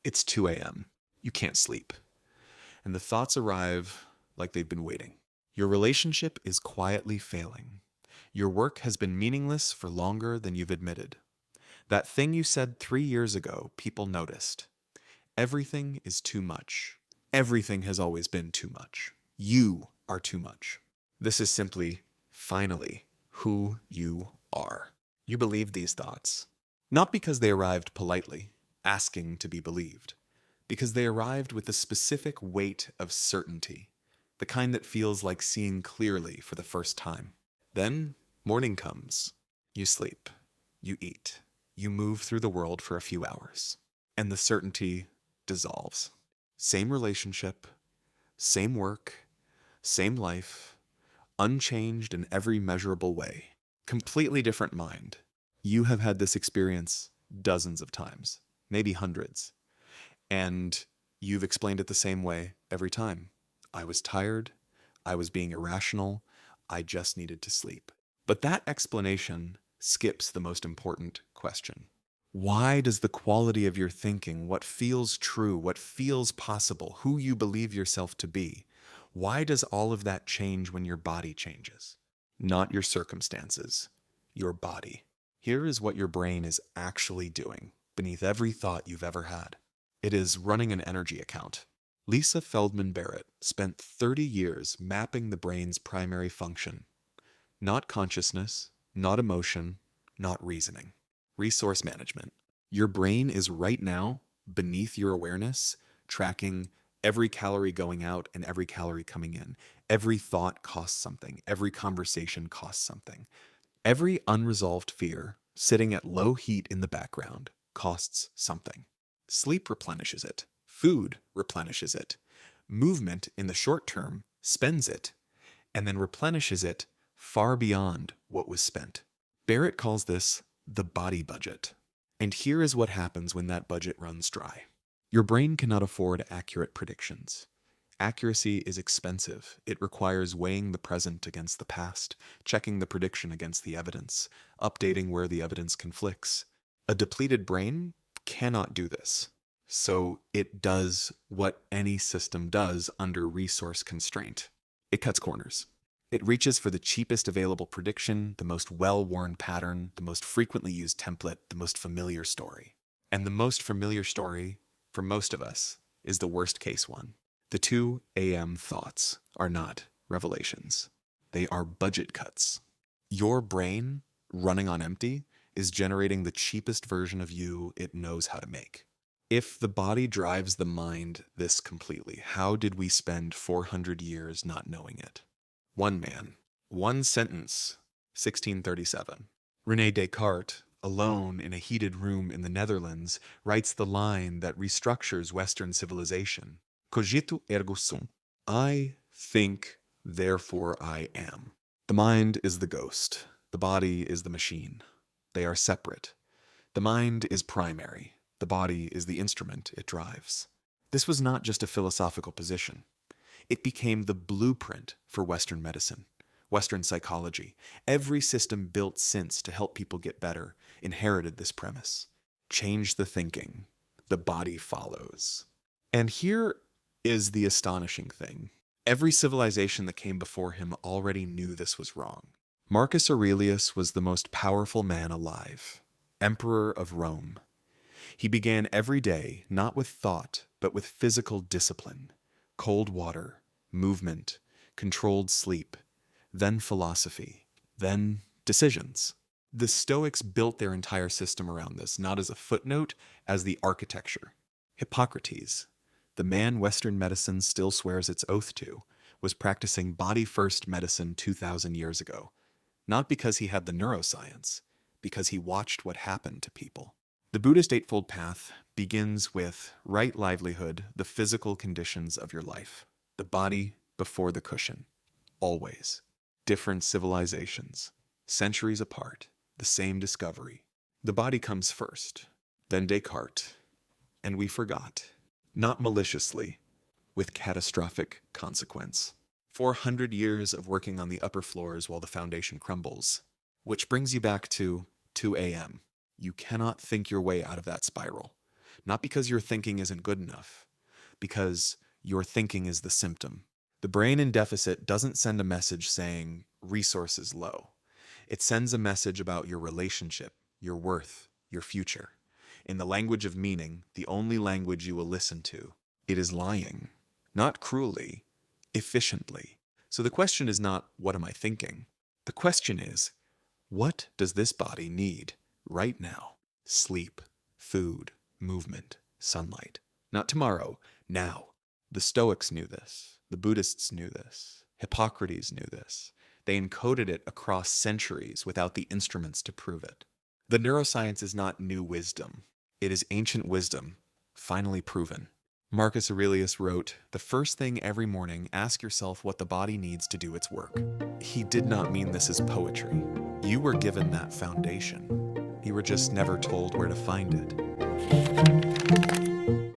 It's 2 a.m. You can't sleep. And the thoughts arrive like they've been waiting. Your relationship is quietly failing. Your work has been meaningless for longer than you've admitted. That thing you said 3 years ago, people noticed. Everything is too much. Everything has always been too much. You are too much. This is simply, finally, who you are. You believe these thoughts, not because they arrived politely, asking to be believed, because they arrived with a specific weight of certainty, the kind that feels like seeing clearly for the first time. Then morning comes. You sleep. You eat. You move through the world for a few hours. And the certainty dissolves. Same relationship, same work, same life, unchanged in every measurable way. Completely different mind. You have had this experience dozens of times, maybe hundreds. And you've explained it the same way every time. I was tired. I was being irrational. I just needed to sleep. But that explanation skips the most important question. Why does the quality of your thinking, what feels true, what feels possible, who you believe yourself to be, why does all of that change when your body changes? Not your circumstances, your body. Here is what your brain is actually doing beneath every thought you've ever had. It is running an energy account. Lisa Feldman Barrett spent 30 years mapping the brain's primary function. Not consciousness, not emotion, not reasoning. Resource management. Your brain is right now, beneath your awareness, tracking every calorie going out and every calorie coming in. Every thought costs something. Every conversation costs something. Every unresolved fear sitting at low heat in the background costs something. Sleep replenishes it. Food replenishes it. Movement in the short term spends it, and then replenishes it far beyond what was spent. Barrett calls this the body budget. And here is what happens when that budget runs dry. Your brain cannot afford accurate predictions. Accuracy is expensive. It requires weighing the present against the past, checking the prediction against the evidence, updating where the evidence conflicts. A depleted brain cannot do this. So it does what any system does under resource constraint. It cuts corners. It reaches for the cheapest available prediction, the most well-worn pattern, the most frequently used template, the most familiar story. And the most familiar story, for most of us, is the worst-case one. The 2 a.m. thoughts are not revelations. They are budget cuts. Your brain, running on empty, is generating the cheapest version of you it knows how to make. If the body drives the mind this completely, how did we spend 400 years not knowing it? One man, one sentence, 1637. René Descartes, alone in a heated room in the Netherlands, writes the line that restructures Western civilization. Cogito ergo sum. I think, therefore I am. The mind is the ghost. The body is the machine. They are separate. The mind is primary. The body is the instrument it drives. This was not just a philosophical position. It became the blueprint for Western medicine, Western psychology. Every system built since to help people get better inherited this premise. Change the thinking. The body follows. And here is the astonishing thing. Every civilization that came before him already knew this was wrong. Marcus Aurelius was the most powerful man alive, emperor of Rome. He began every day not with thought, but with physical discipline. Cold water, movement, controlled sleep, then philosophy, then decisions. The Stoics built their entire system around this, not as a footnote, as the architecture. Hippocrates, the man Western medicine still swears its oath to, was practicing body-first medicine 2,000 years ago, not because he had the neuroscience, because he watched what happened to people. The Buddhist Eightfold Path begins with right livelihood, the physical conditions of your life. The body before the cushion. Always. Different civilizations. Centuries apart. The same discovery. The body comes first. Then Descartes. And we forgot. Not maliciously. With catastrophic consequence. 400 years of working on the upper floors while the foundation crumbles. Which brings you back to 2 a.m. You cannot think your way out of that spiral. Not because your thinking isn't good enough, because your thinking is the symptom. The brain in deficit doesn't send a message saying resources low. It sends a message about your relationship, your worth, your future. In the language of meaning, the only language you will listen to, it is lying. Not cruelly, efficiently. So the question is not, what am I thinking? The question is, what does this body need right now? Sleep, food, movement, sunlight. Not tomorrow, now. The Stoics knew this. The Buddhists knew this. Hippocrates knew this. They encoded it across centuries without the instruments to prove it. The neuroscience is not new wisdom. It is ancient wisdom, finally proven. Marcus Aurelius wrote, "The first thing every morning, ask yourself what the body needs to do its work." He did not mean this as poetry. You were given that foundation. You were just never told where to find it.